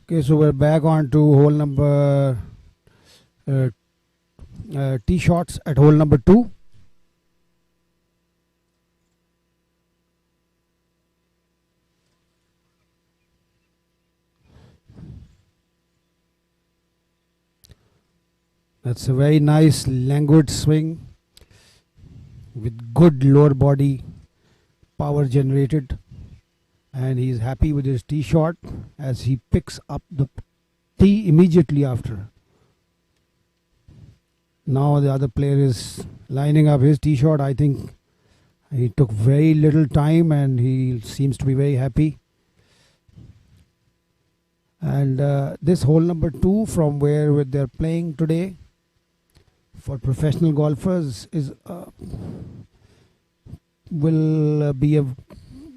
Okay, so we're back on to hole number tee shots at hole number 2. That's a very nice languid swing with good lower body power generated, and he's happy with his tee shot as he picks up the tee immediately after. Now the other player is lining up his tee shot. I think he took very little time and he seems to be very happy. And this hole number 2, from where they're playing today for professional golfers, is will be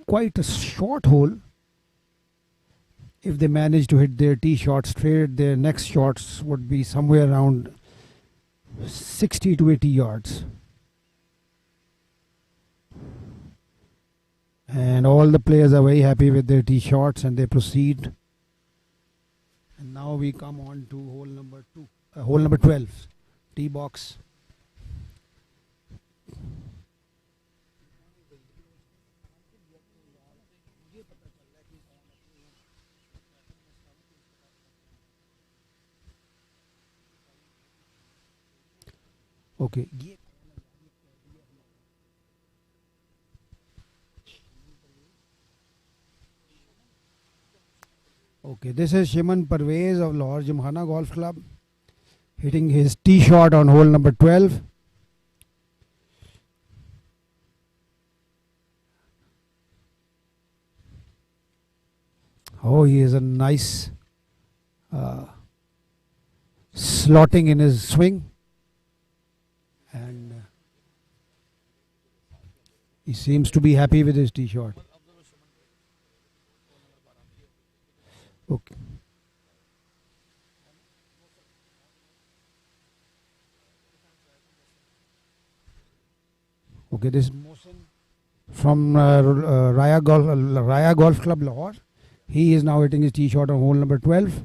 quite a short hole. If they manage to hit their tee shot straight, their next shots would be somewhere around 60 to 80 yards. And all the players are very happy with their tee shots and they proceed. And now we come on to hole number 12, tee box. Okay. Okay, this is Shiman Parvez of Lahore Gymkhana Golf Club hitting his tee shot on hole number 12. Oh, he has a nice slotting in his swing, and he seems to be happy with his tee shot. Okay. Okay, this is Mohsen from Raya Golf Club, Lahore. He is now hitting his tee shot on hole number 12.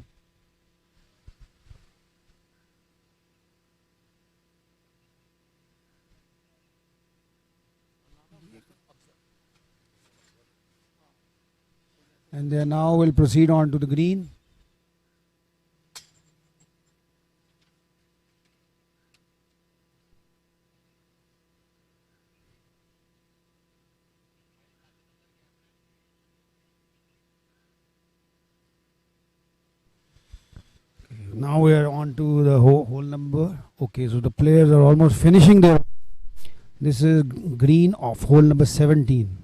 And they now will proceed on to the green. Now we are on to the hole number. Okay, so the players are almost finishing their. This is green of hole number 17.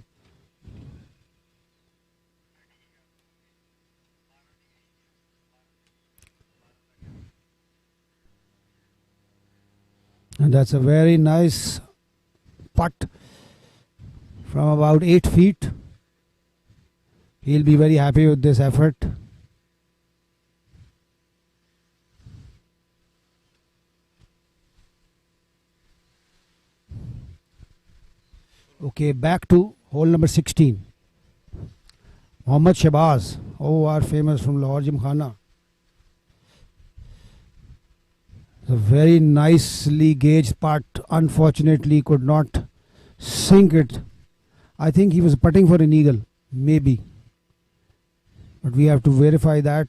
And that's a very nice putt from about 8 feet. He'll be very happy with this effort. Okay, back to hole number 16. Mohammad Shabazz, our famous from Lahore Gymkhana. A very nicely gauged putt. Unfortunately, could not sink it. I think he was putting for an eagle, maybe. But we have to verify that.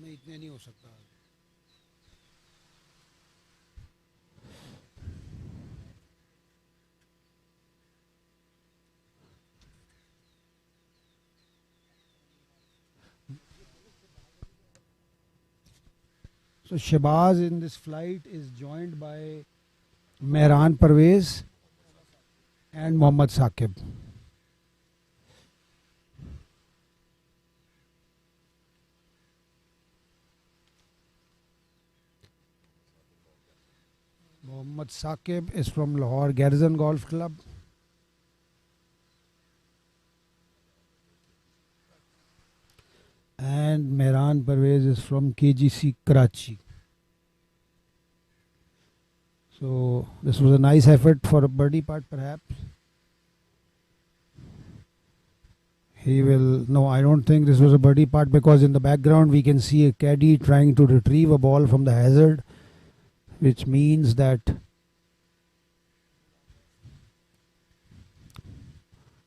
नहीं इतने नहीं हो सकता So Shahbaz in this flight is joined by Mehran Parvez and Mohammad Saqib. Mohammad Saqib is from Lahore Garrison Golf Club. And Mehran Parvez is from KGC Karachi. So this was a nice effort for a birdie putt, perhaps. He will. No, I don't think this was a birdie putt, because in the background we can see a caddy trying to retrieve a ball from the hazard, which means that,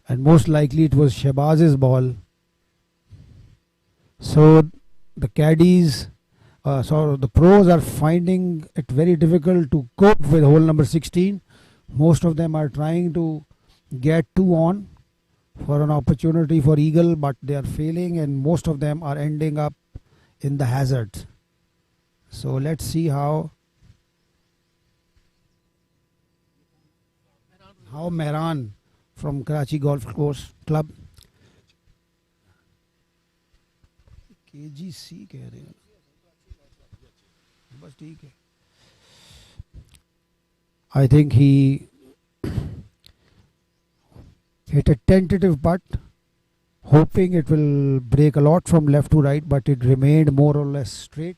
and most likely it was Shahbaz's ball. So the caddies, so the pros are finding it very difficult to cope with hole number 16. Most of them are trying to get 2 on for an opportunity for eagle, but they are failing, and most of them are ending up in the hazard. So let's see how Mehran from Karachi Golf Course Club, KGC कह रहे हैं, बस ठीक है. I think he hit a tentative putt, hoping it will break a lot from left to right, but it remained more or less straight.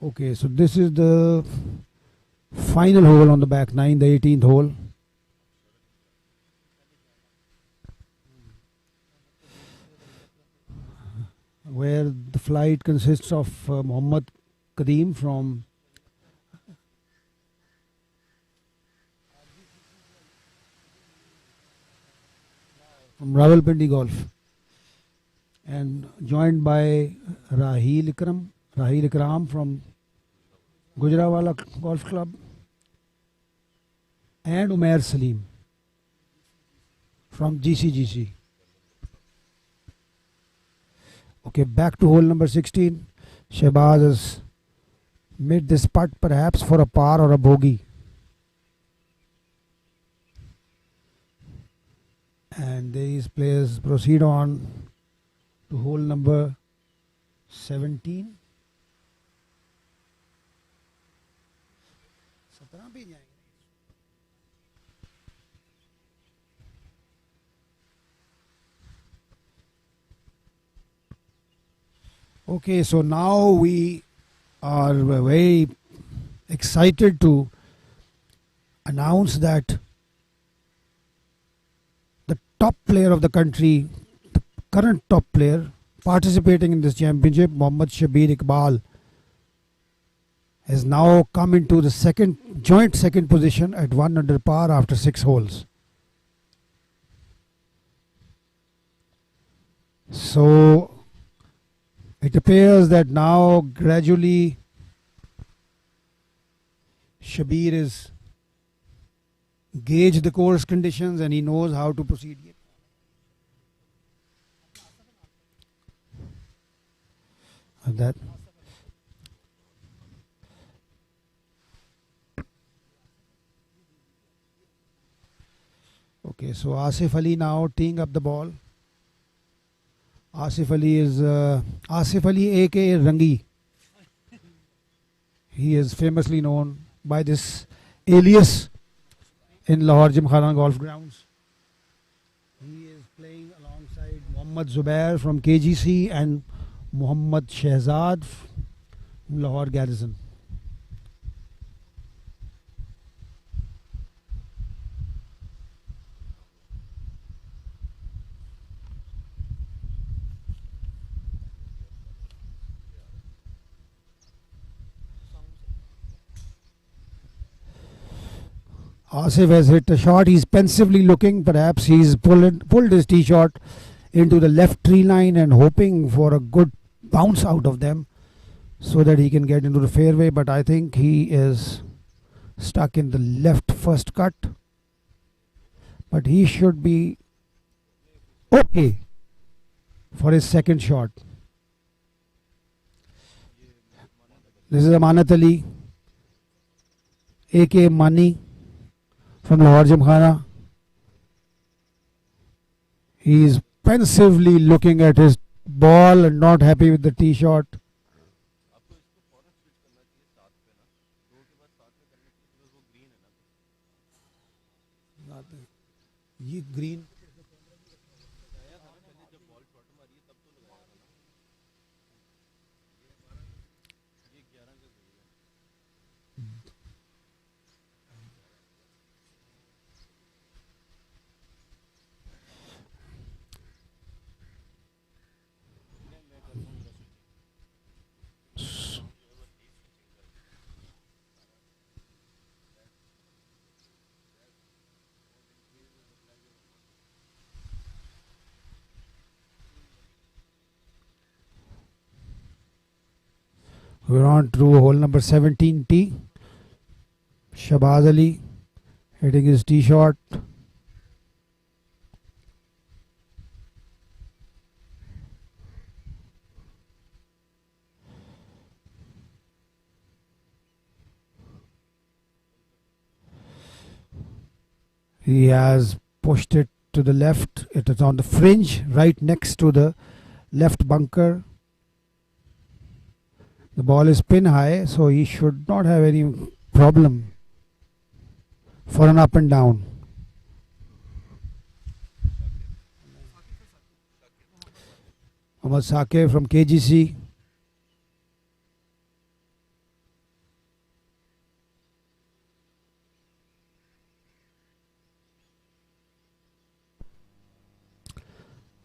Okay, so this is the final hole on the back nine, the 18th hole. Where the flight consists of Mohammad Kadeem from Rawalpindi Golf, and joined by Rahil Ikram from Gujranwala Golf Club, and Umair Salim from GCGC. Okay, back to hole number 16. Shahbaz has made this putt perhaps for a par or a bogey. And these players proceed on to hole number 17. Okay, so now we are very excited to announce that the top player of the country, the current top player participating in this championship, Mohammad Shabir Iqbal, has now come into the joint second position at 1 under par after 6 holes. So it appears that now gradually Shabir is gauged the course conditions and he knows how to proceed. That okay, so Asif Ali now teeing up the ball. Asif Ali is Asif Ali aka Rangi. He is famously known by this alias in Lahore Gymkhana golf grounds. He is playing alongside Mohammad Zubair from KGC and Mohammad Shehzad from Lahore Garrison. Asif has hit a shot. He's pensively looking. Perhaps he's pulled his tee shot into the left tree line and hoping for a good bounce out of them so that he can get into the fairway. But I think he is stuck in the left first cut. But he should be okay for his second shot. This is Amanat Ali, aka Mani, from Lahore Gymkhana. He is pensively looking at his ball and not happy with the tee shot. ये green We're on to hole number 17T. Shabaz Ali hitting his tee shot. He has pushed it to the left. It is on the fringe right next to the left bunker. The ball is pin high, so he should not have any problem for an up and down. Ahmad Saqib from KGC.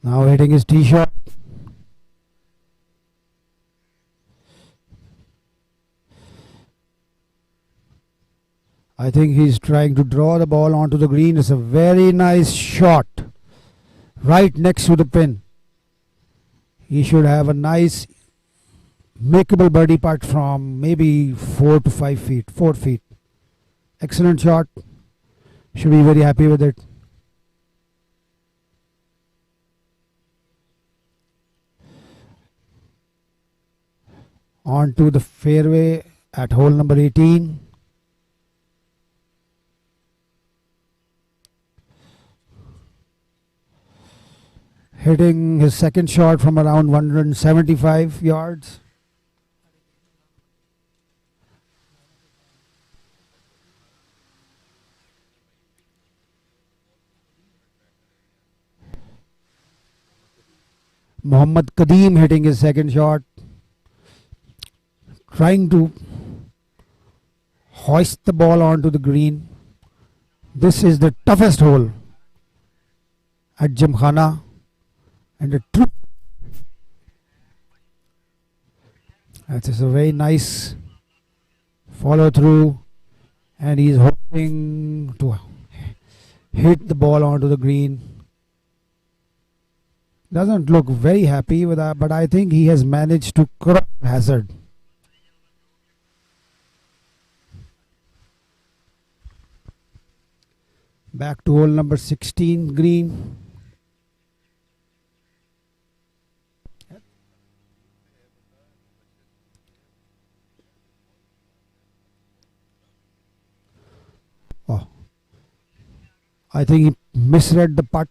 Now hitting his tee shot. I think he's trying to draw the ball onto the green. It's a very nice shot right next to the pin. He should have a nice makeable birdie putt from maybe 4 to 5 feet, 4 feet. Excellent shot. Should be very happy with it. On to the fairway at hole number 18. Hitting his second shot from around 175 yards. Muhammad Kadeem hitting his second shot. Trying to hoist the ball onto the green. This is the toughest hole at Gymkhana. And the true. That is a very nice follow through, and he's hoping to hit the ball onto the green. Doesn't look very happy with that, but I think he has managed to cross hazard. Back to hole number 16, green. I think he misread the putt.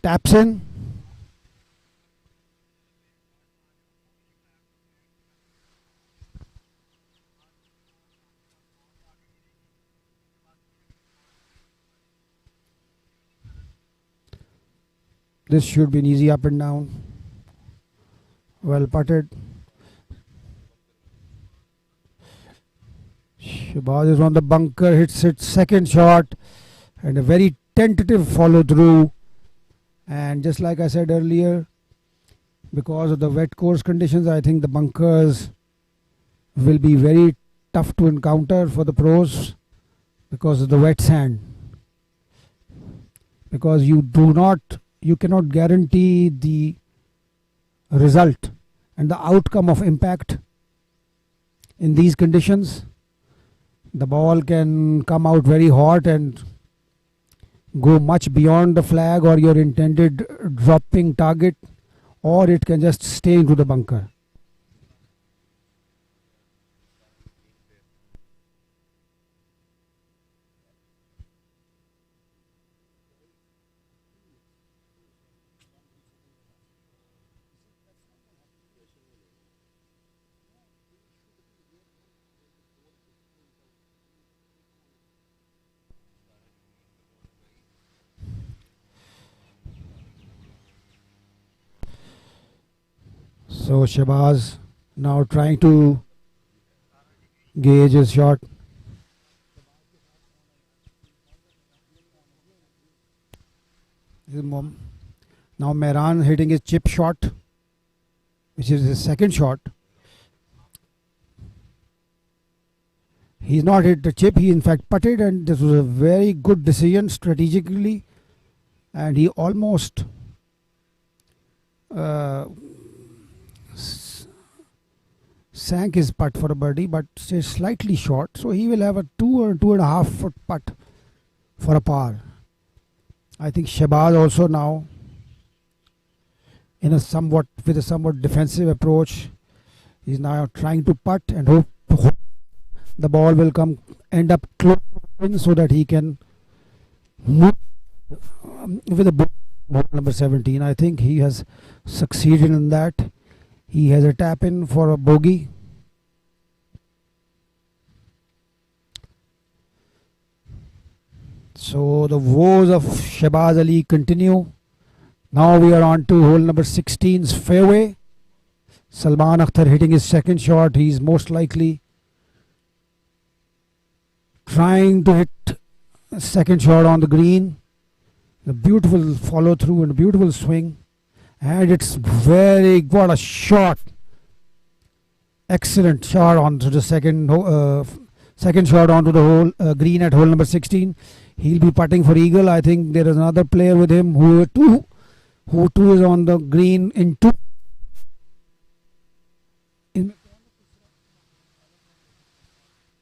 Taps in. This should be an easy up and down. Well putted. Shabaz is on the bunker, hits its second shot, and a very tentative follow through. And just like I said earlier, because of the wet course conditions, I think the bunkers will be very tough to encounter for the pros because of the wet sand. Because you cannot guarantee the result and the outcome of impact in these conditions. The ball can come out very hot and go much beyond the flag or your intended dropping target, or it can just stay into the bunker. So Shabazz now trying to gauge his shot. Now Mehran hitting his chip shot, which is his second shot. He's not hit the chip, he in fact putted, and this was a very good decision strategically, and he almost sank his putt for a birdie, but stayed slightly short, so he will have a 2 or 2.5 foot putt for a par. I think Shabazz also now with a somewhat defensive approach. He's now trying to putt and hope the ball will end up close so that he can move with a ball number 17. I think he has succeeded in that. He has a tap in for a bogey. So the woes of Shabazz Ali continue. Now we are on to hole number 16's fairway. Salman Akhtar hitting his second shot. He's most likely trying to hit a second shot on the green. A beautiful follow through and a beautiful swing. And it's what a shot. Excellent shot onto the second shot onto the hole green at hole number 16. He'll be putting for eagle. I think there is another player with him who too is on the green in two.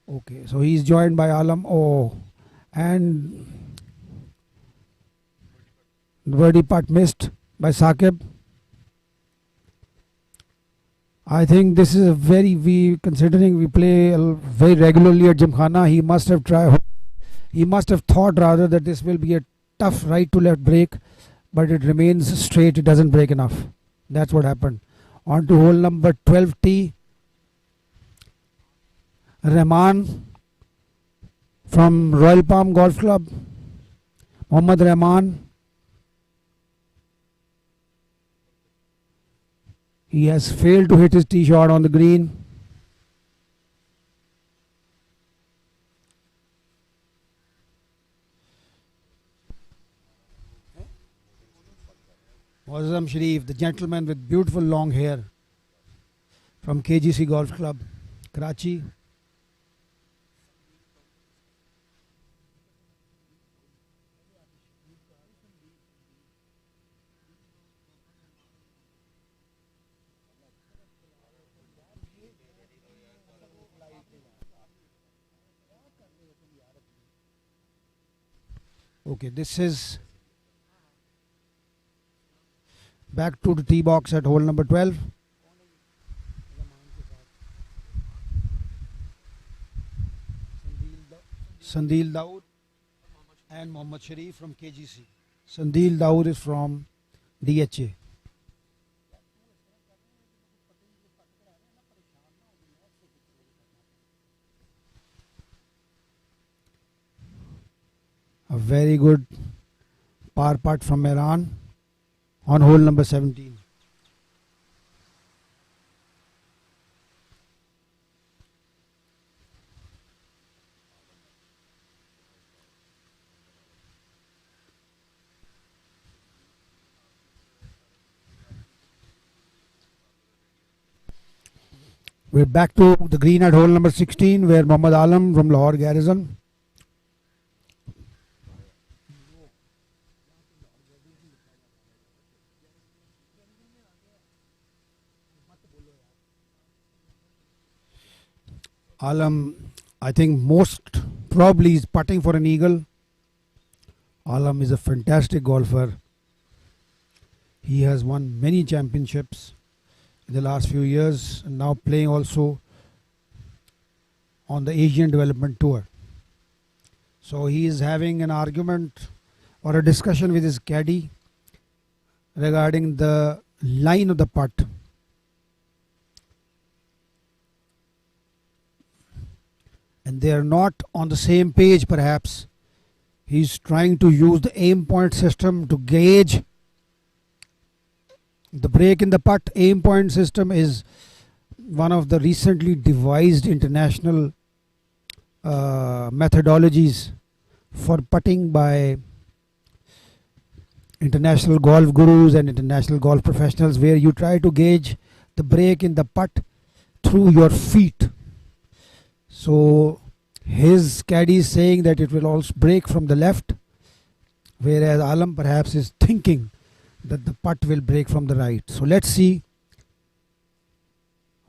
Okay, so he's joined by Alam. Oh, and the birdie putt missed by Saqib. I think this is considering we play very regularly at Gymkhana, he must have thought rather that this will be a tough right to left break, but it remains straight, it doesn't break enough. That's what happened. On to hole number 12T. Rahman from Royal Palm Golf Club. Mohammad Rahman. He has failed to hit his tee shot on the green. Wazam Sharif, the gentleman with beautiful long hair from KGC Golf Club, Karachi. Okay, this is back to the tee box at hole number 12. Sandil Dawood and Mohammad Sharif from KGC. Sandil Dawood is from DHA. A very good par putt from Iran on hole number 17. We're back to the green at hole number 16, where Mohammad Alam from Lahore Garrison. Alam, I think most probably is putting for an eagle. Alam is a fantastic golfer. He has won many championships in the last few years and now playing also on the Asian Development Tour. So he is having an argument or a discussion with his caddy regarding the line of the putt. And they are not on the same page perhaps. He's trying to use the aim point system to gauge the break in the putt. Aim point system is one of the recently devised international methodologies for putting by international golf gurus and international golf professionals, where you try to gauge the break in the putt through your feet. So his caddy is saying that it will also break from the left, whereas Alam perhaps is thinking that the putt will break from the right. So let's see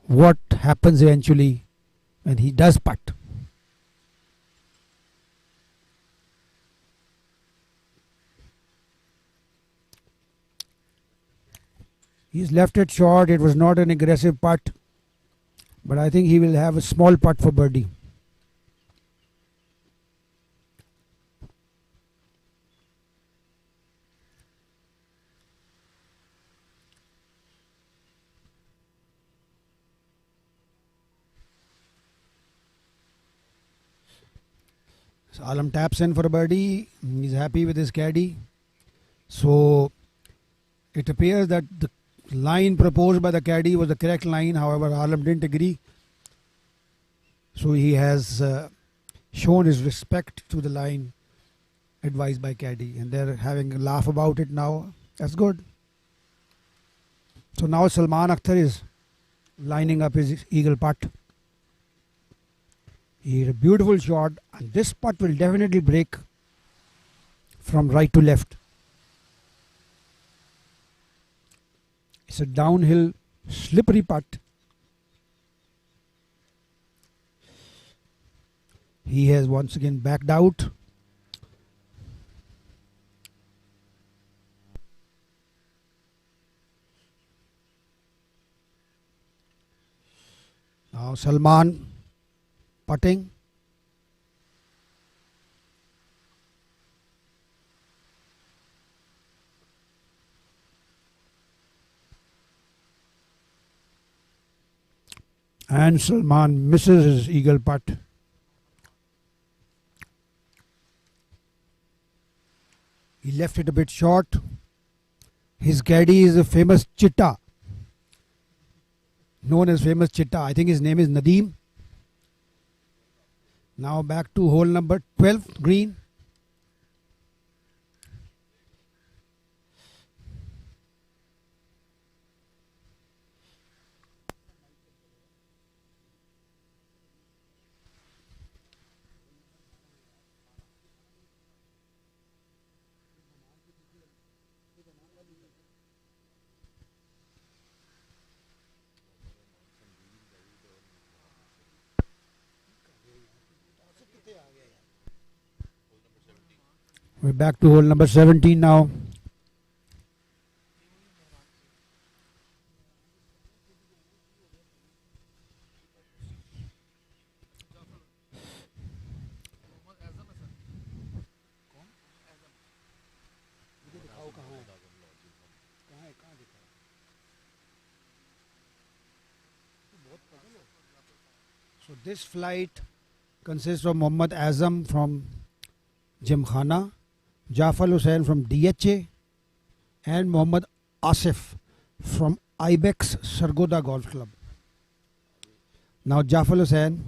what happens eventually when he does putt. He's left it short. It was not an aggressive putt, but I think he will have a small putt for birdie. So Alam taps in for a birdie. He's happy with his caddy. So it appears that the line proposed by the caddy was the correct line. However, Alam didn't agree. So he has shown his respect to the line advised by caddy, and they're having a laugh about it now. That's good. So now Salman Akhtar is lining up his eagle putt. He had a beautiful shot, and this putt will definitely break from right to left. It's a downhill, slippery putt. He has once again backed out. Now Salman putting. And Salman misses his eagle putt. He left it a bit short. His caddy is a famous Chitta, known as famous Chitta. I think his name is Nadeem. Now back to hole number 12, green. We're back to hole number 17 now. So this flight consists of Mohammad Azam from Gymkhana, Jafar Hussain from DHA, and Mohammad Asif from Ibex Sargoda Golf Club. Now Jafar Hussain,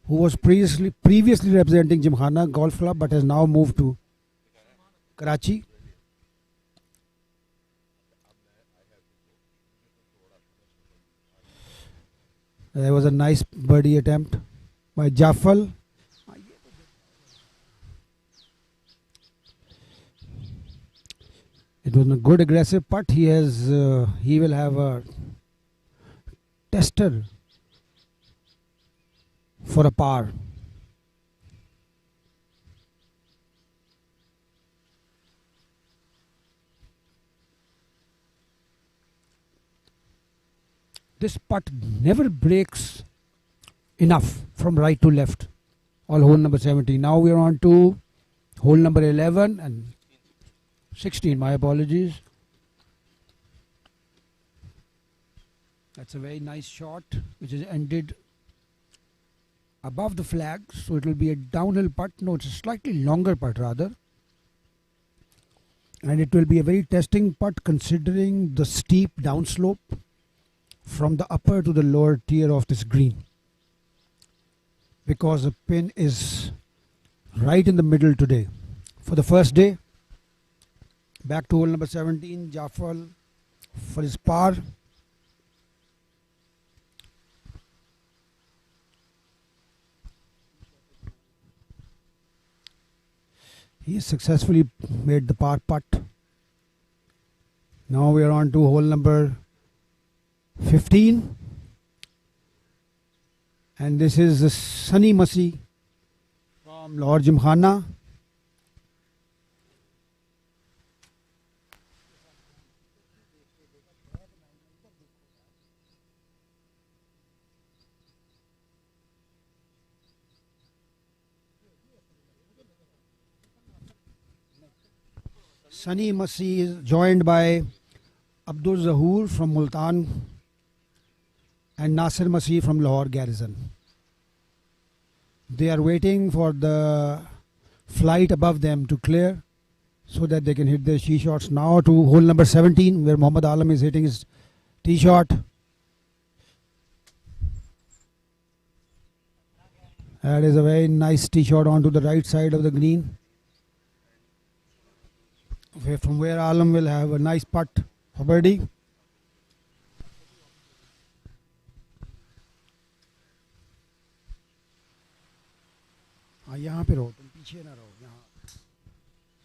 who was previously representing Gymkhana Golf Club but has now moved to Karachi. There was a nice birdie attempt by Jaffal. It was a good aggressive putt. He will have a tester for a par. This putt never breaks enough from right to left. All hole number 17. Now we are on to hole number 11 and 16. My apologies. That's a very nice shot which is ended above the flag. So it will be a downhill putt. No, it's a slightly longer putt rather. And it will be a very testing putt considering the steep downslope from the upper to the lower tier of this green, because the pin is right in the middle today. For the first day, back to hole number 17, Jaffal for his par. He has successfully made the par putt. Now we are on to hole number 15, and this is the Sunny Masi from Lahore Gymkhana. Sunny Masi is joined by Abdul Zahoor from Multan and Nasir Masih from Lahore Garrison. They are waiting for the flight above them to clear so that they can hit their tee shots. Now to hole number 17, where Muhammad Alam is hitting his tee shot. That is a very nice tee shot onto the right side of the green, from where Alam will have a nice putt for birdie. यहाँ पे रहो, तुम पीछे ना रहो यहाँ.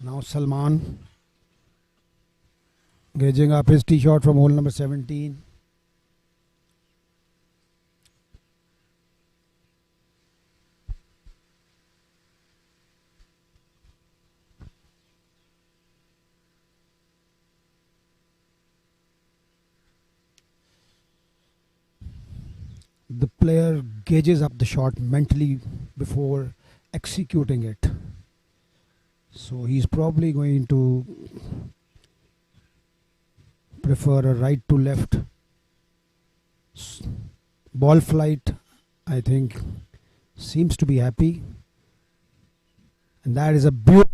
Now Salman gauging up his tee shot from hole number 17. The player gauges up the shot mentally before executing it. So he's probably going to prefer a right to left ball flight. I think seems to be happy, and that is a beautiful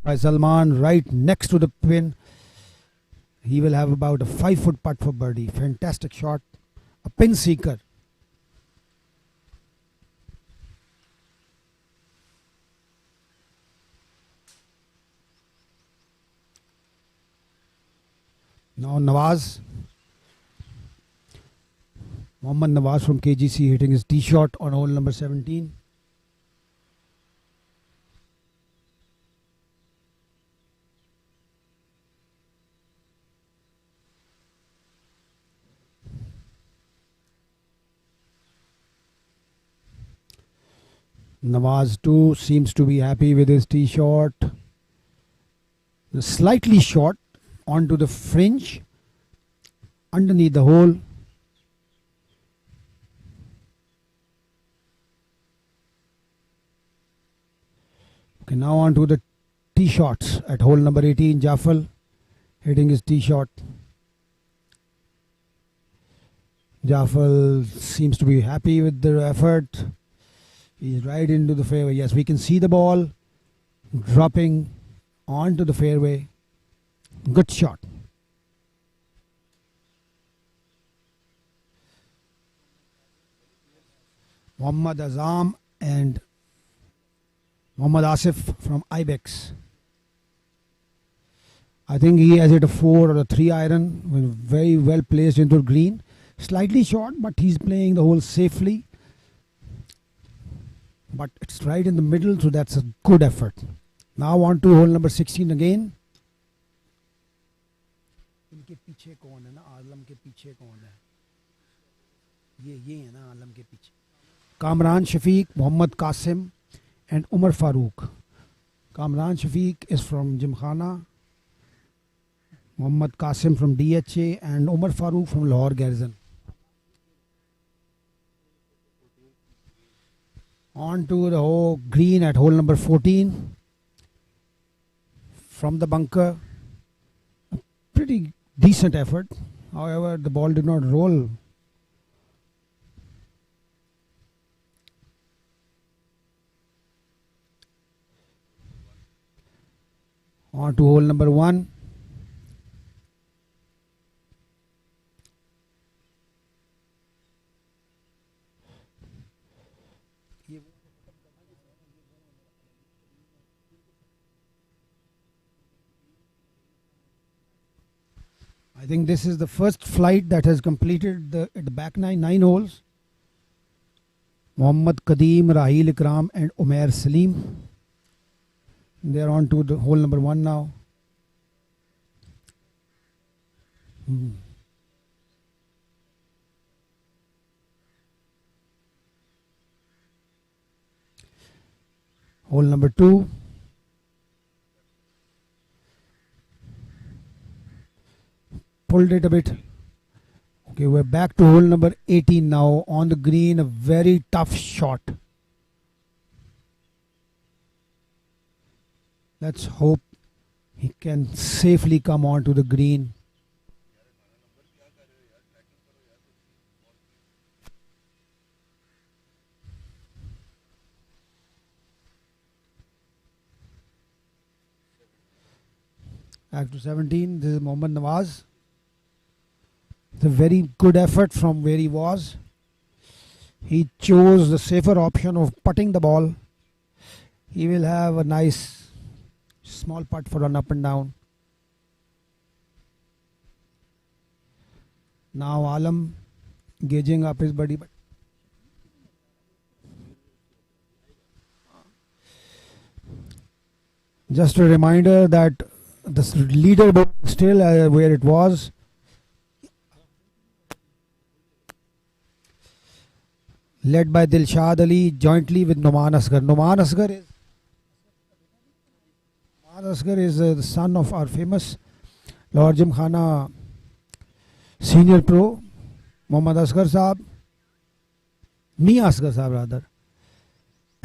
by Salman right next to the pin. He will have about a 5-foot putt for birdie. Fantastic shot, a pin seeker. Now Nawaz, Mohammad Nawaz from KGC hitting his tee shot on hole number 17. Nawaz too seems to be happy with his tee shot. Slightly short onto the fringe underneath the hole. Okay, now on to the tee shots at hole number 18. Jaffal hitting his tee shot. Jaffal seems to be happy with the effort. He's right into the fairway. Yes, we can see the ball dropping onto the fairway. Good shot. Muhammad Azam and Muhammad Asif from Ibex. I think he has hit a 4 or a 3 iron, very well placed into the green. Slightly short, but he's playing the hole safely. But it's right in the middle, so that's a good effort. Now on to hole number 16 again. इनके पीछे कौन है ना, आलम के पीछे कौन है, ये है ना आलम के पीछे, Kamran Shafiq, Mohammad Qasim and Umar Farooq. Kamran Shafiq is from Gymkhana, Muhammad Qasim from DHA and Umar Farooq from Lahore Garrison. On to the whole green at hole number 14. From the bunker, a pretty decent effort. However, the ball did not roll. On to hole number 1. I think this is the first flight that has completed the back nine holes. Muhammad Qadeem, Rahil Ikram and Umair Salim. They are on to the hole number 1 now. Hole number 2. Pulled it a bit. Okay, we're back to hole number 18 now. On the green, a very tough shot. Let's hope he can safely come on to the green. Back to 17. This is Mohammad Nawaz. It's a very good effort from where he was. He chose the safer option of putting the ball. He will have a nice small putt for an up and down. Now Alam gauging up his birdie. Just a reminder that the leaderboard is still where it was. Led by Dilshad Ali jointly with Numan Asghar. Numan Asghar is the son of our famous Lahore Gymkhana senior pro, Muhammad Asghar Saab, Mia Asghar Saab rather.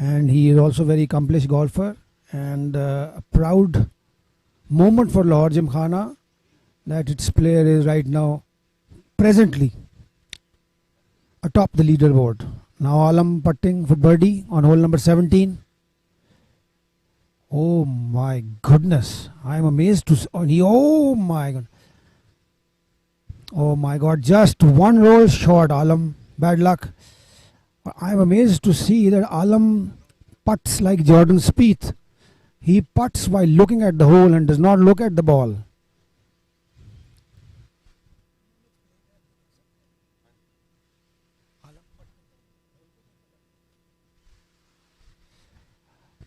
And he is also a very accomplished golfer, and a proud moment for Lahore Gymkhana that its player is right now presently atop the leaderboard. Now Alam putting for birdie on hole number 17. Oh my goodness, I am amazed to oh my god. Oh my god, just one roll short, Alam. Bad luck. I am amazed to see that Alam putts like Jordan Spieth. He putts while looking at the hole and does not look at the ball.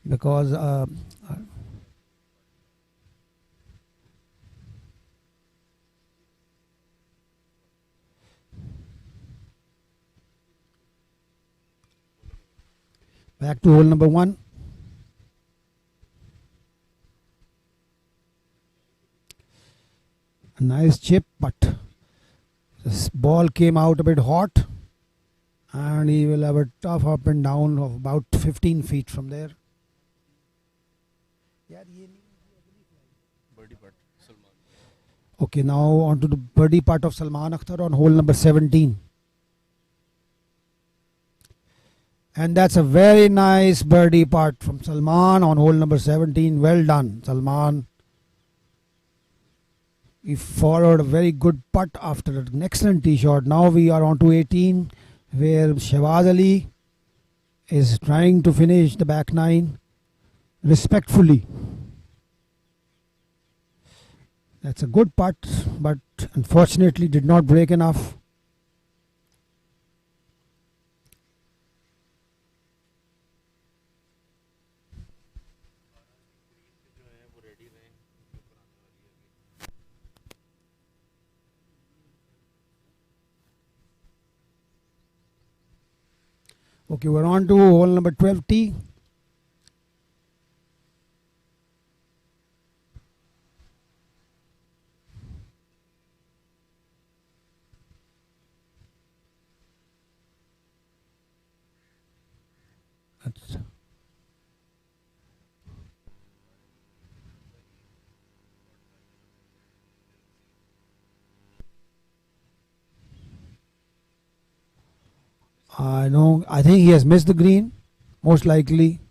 Because back to hole number 1. A nice chip, but this ball came out a bit hot, and he will have a tough up and down of about 15 feet from there. Okay, now on to the birdie putt of Salman Akhtar on hole number 17. And that's a very nice birdie putt from Salman on hole number 17. Well done, Salman. He followed a very good putt after an excellent tee shot. Now we are on to 18, where Shahbaz Ali is trying to finish the back 9 respectfully. That's a good putt, but unfortunately did not break enough. Okay, we're on to hole number 12T. That's I know. I think he has missed the green, most likely.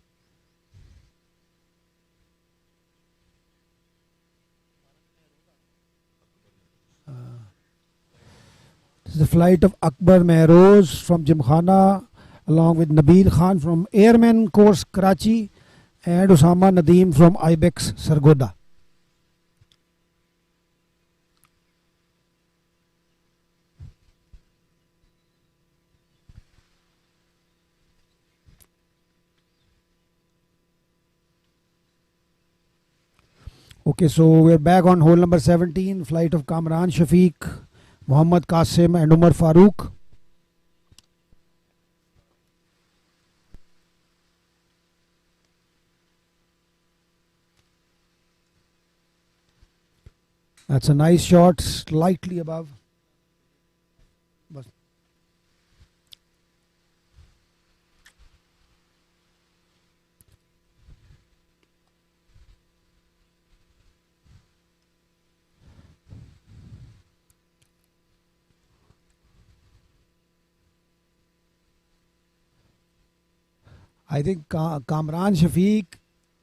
This is the flight of Akbar Mehroz from Gymkhana, along with Nabil Khan from Airman Course Karachi, and Osama Nadeem from Ibex Sargoda. Okay, so we're back on hole number 17, flight of Kamran Shafiq, Muhammad Qasim, and Umar Farooq. That's a nice shot, slightly above. But I think Kamran Shafiq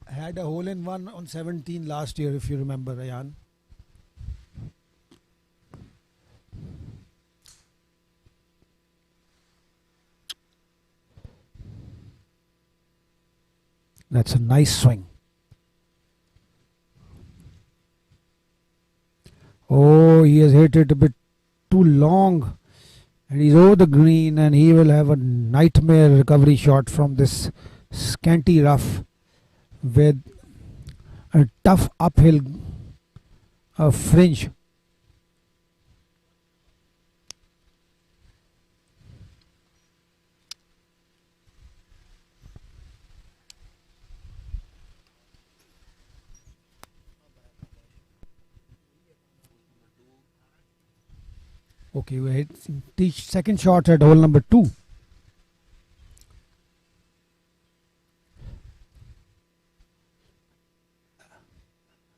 had a hole in one on 17 last year, if you remember, Rayan. That's a nice swing. Oh, he has hit it a bit too long, and he's over the green, and he will have a nightmare recovery shot from this scanty rough with a tough uphill fringe. Okay, we hit the second shot at hole number 2.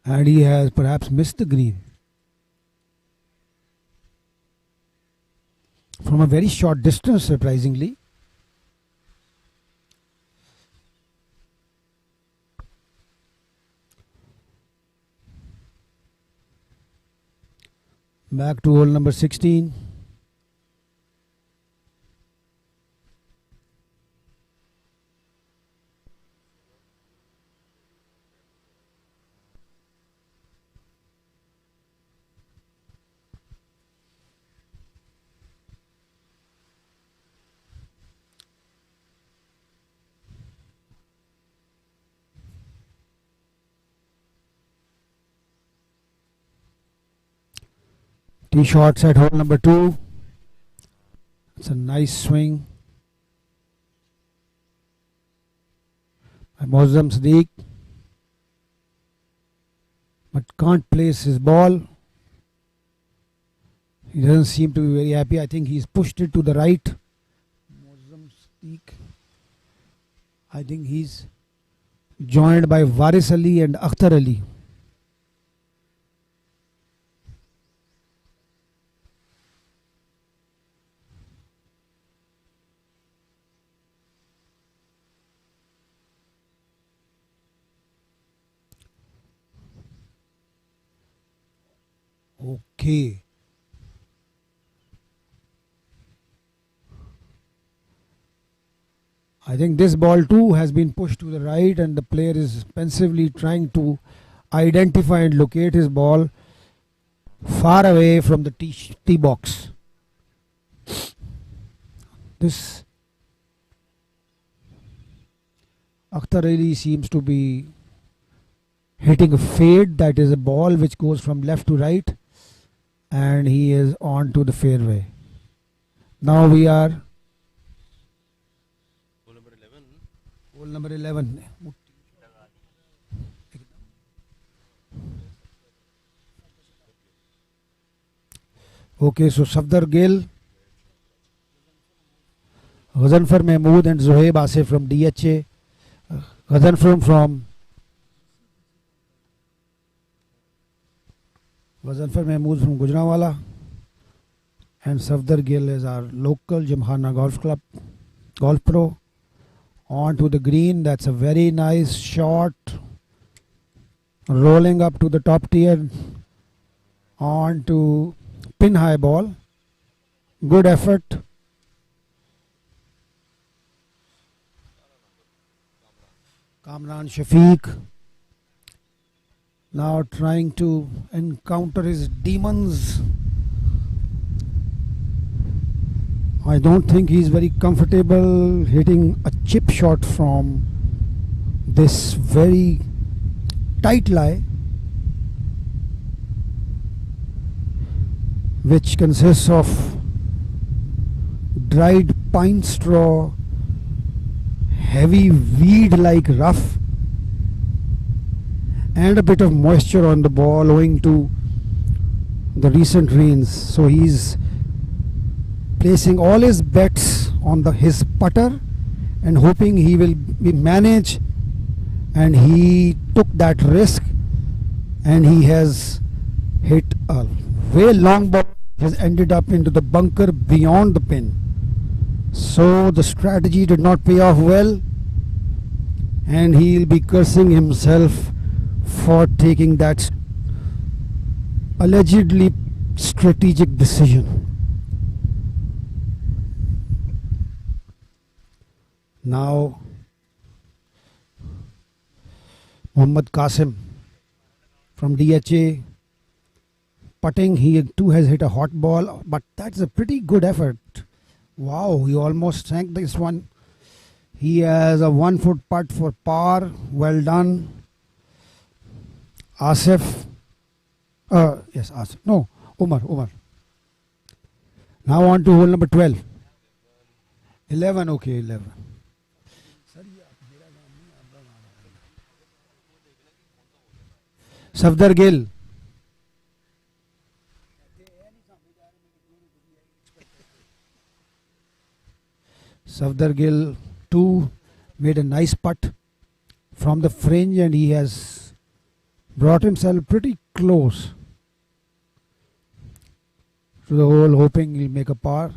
And he has perhaps missed the green. From a very short distance, surprisingly. Back to hole number 16. Tee shots at hole number 2. It's a nice swing by Moazzam Sadiq, but can't place his ball. He doesn't seem to be very happy. I think he's pushed it to the right. Moazzam Sadiq. I think he's joined by Waris Ali and Akhtar Ali. Okay. I think this ball too has been pushed to the right, and the player is pensively trying to identify and locate his ball far away from the tee box. This Akhtar Ali seems to be hitting a fade, that is a ball which goes from left to right, and he is on to the fairway. Now we are hole number 11. Okay, so Safdar Gill, Ghazanfar Mahmood and Zohaib Asif from DHA, Ghazanfar Mahmood from Gujranwala, and Safdar Gill is our local Gymkhana Golf Club, Golf Pro. On to the green, that's a very nice shot, rolling up to the top tier, on to pin high ball, good effort. Kamran Shafiq now trying to encounter his demons. I don't think he's very comfortable hitting a chip shot from this very tight lie, which consists of dried pine straw, heavy weed like rough, and a bit of moisture on the ball owing to the recent rains. So he's placing all his bets on his putter and hoping he will manage, and he took that risk and he has hit a very long ball, has ended up into the bunker beyond the pin. So the strategy did not pay off well, and he'll be cursing himself for taking that allegedly strategic decision. Now Mohammad Qasim from DHA putting. He too has hit a hot ball, but that's a pretty good effort. Wow, he almost sank this one. He has a 1 foot putt for par. Well done, Asif. Yes, Asif. No, Umar. Now on to hole number 12. 11, okay, 11. Safdar Gill. Safdar Gill too made a nice putt from the fringe, and he has brought himself pretty close to the hole, hoping he'll make a par.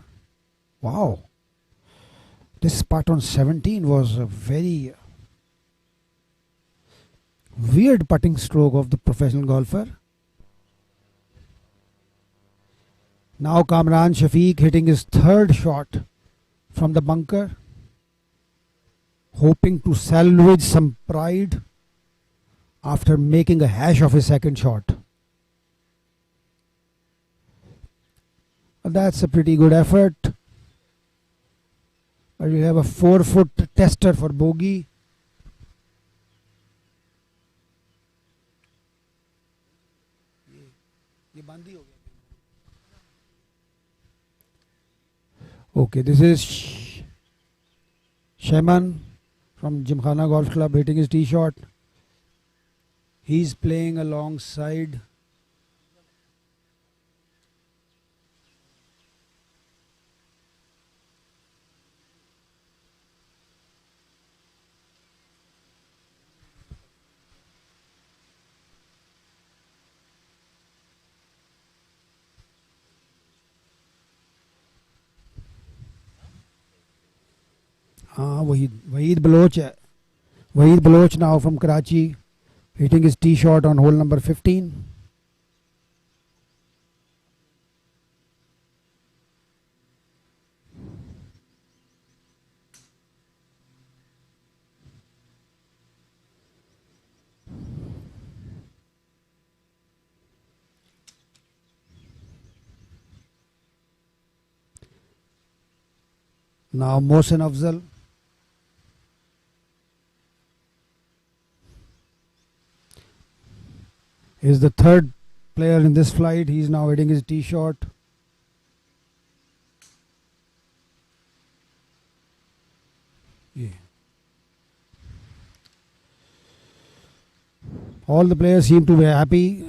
Wow, this putt on 17 was a very weird putting stroke of the professional golfer. Now Kamran Shafiq hitting his third shot from the bunker, hoping to salvage some pride after making a hash of his second shot. That's a pretty good effort. But we have a 4 foot tester for bogey. Okay, this is Shaiman from Gymkhana Golf Club hitting his tee shot. He's playing alongside Waheed Baloch. Waheed Baloch now from Karachi hitting his tee shot on hole number 15. Now Mohsen Afzal. is the third player in this flight. He's now hitting his tee shot. Yeah. All the players seem to be happy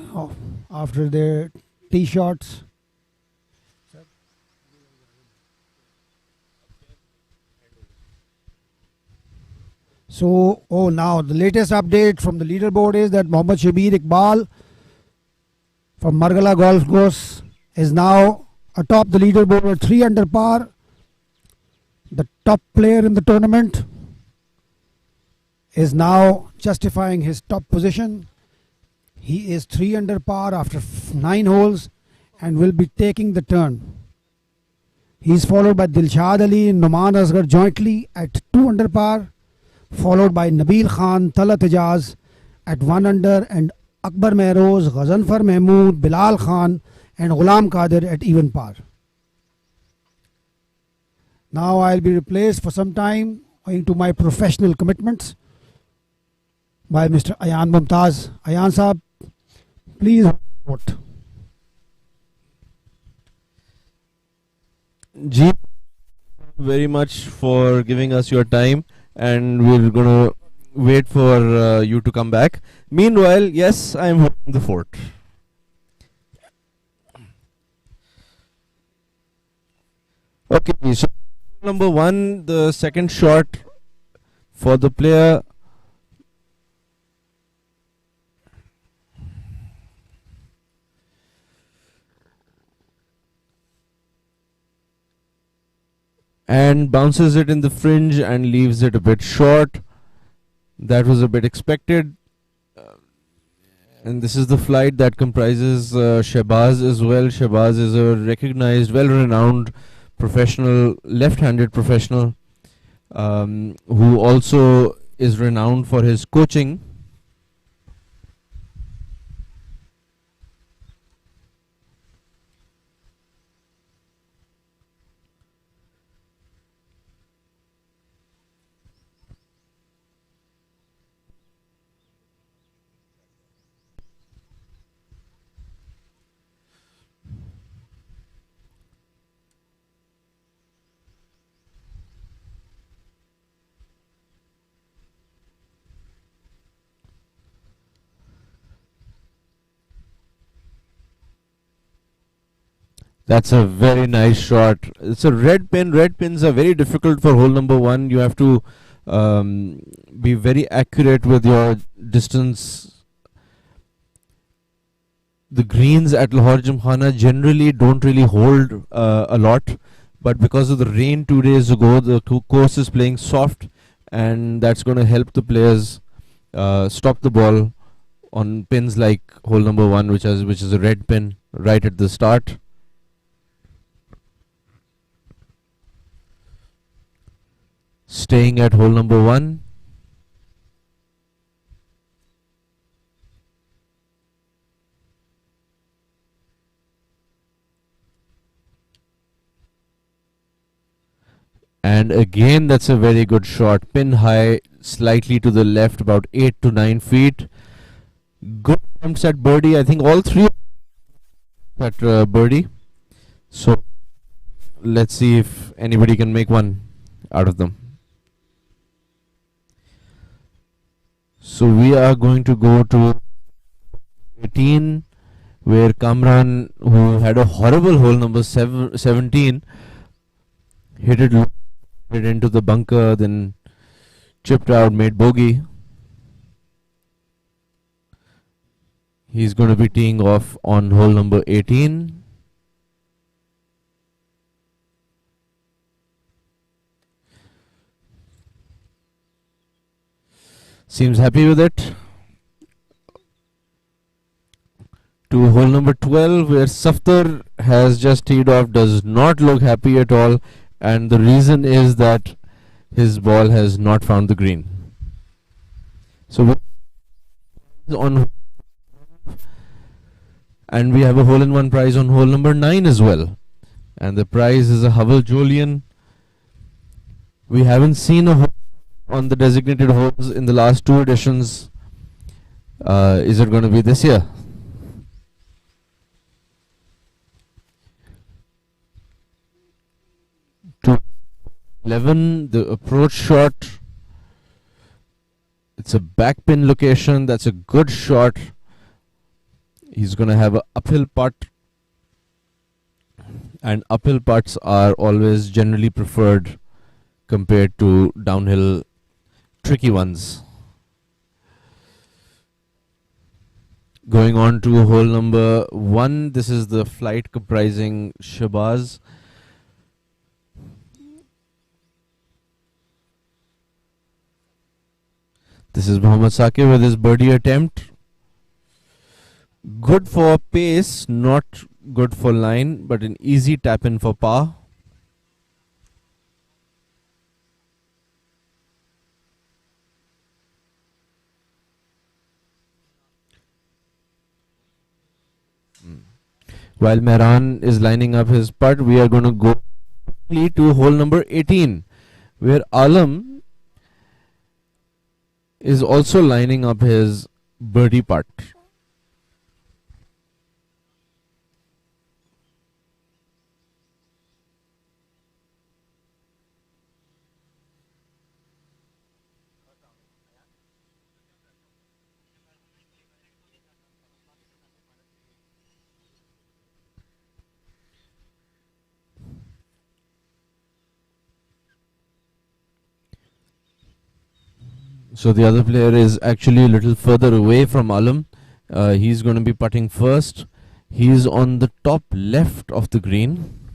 after their tee shots. So, now the latest update from the leaderboard is that Mohammad Shabir Iqbal from Margala Golf Course is now atop the leaderboard at 3 under par. The top player in the tournament is now justifying his top position. He is 3 under par after 9 holes and will be taking the turn. He is followed by Dilshad Ali and Numan Asghar jointly at 2 under par, followed by Nabil Khan, Talat Ijaz at 1 under, and Akbar Mehroz, Ghazanfar Mahmood, Bilal Khan and Ghulam Qadir at even par. Now I'll be replaced for some time owing to my professional commitments by Mr. Ayan Mumtaz. Ayan Saab, please vote. Ji, very much for giving us your time, and we're going to wait for you to come back. Meanwhile, yes, I'm holding the fort. Okay, so number 1, the second shot for the player. And bounces it in the fringe and leaves it a bit short. That was a bit expected. And this is the flight that comprises Shahbaz as well. Shahbaz is a recognized, well-renowned professional, left-handed professional, who also is renowned for his coaching. That's a very nice shot. It's a red pin. Red pins are very difficult for hole number 1. You have to be very accurate with your distance. The greens at Lahore Gymkhana generally don't really hold a lot, but because of the rain 2 days ago, the course is playing soft, and that's going to help the players stop the ball on pins like hole number 1, which is a red pin right at the start. Staying at hole number 1. And again, that's a very good shot. Pin high, slightly to the left, about 8 to 9 feet. Good attempts at birdie. I think all 3 at birdie. So let's see if anybody can make one out of them. So we are going to go to 18, where Kamran, who had a horrible hole number 17, hit it into the bunker, then chipped out, made bogey. He's going to be teeing off on hole number 18. Seems happy with it. To hole number 12, where Saftar has just teed off, does not look happy at all, and the reason is that his ball has not found the green. So on, and we have a hole-in-one prize on hole number 9 as well, and the prize is a Havel Julian. We haven't seen a hole on the designated holes in the last 2 editions. Is it going to be this year? 11, the approach shot. It's a backpin location. That's a good shot. He's going to have an uphill putt. And uphill putts are always generally preferred compared to downhill tricky ones. Going on to hole number 1. This is the flight comprising Shabazz. This is Mohammad Saqib with his birdie attempt. Good for pace, not good for line, but an easy tap in for par. While Mehran is lining up his putt, we are going to go to hole number 18, where Alam is also lining up his birdie putt. So the other player is actually a little further away from Alam. He's going to be putting first. He's on the top left of the green.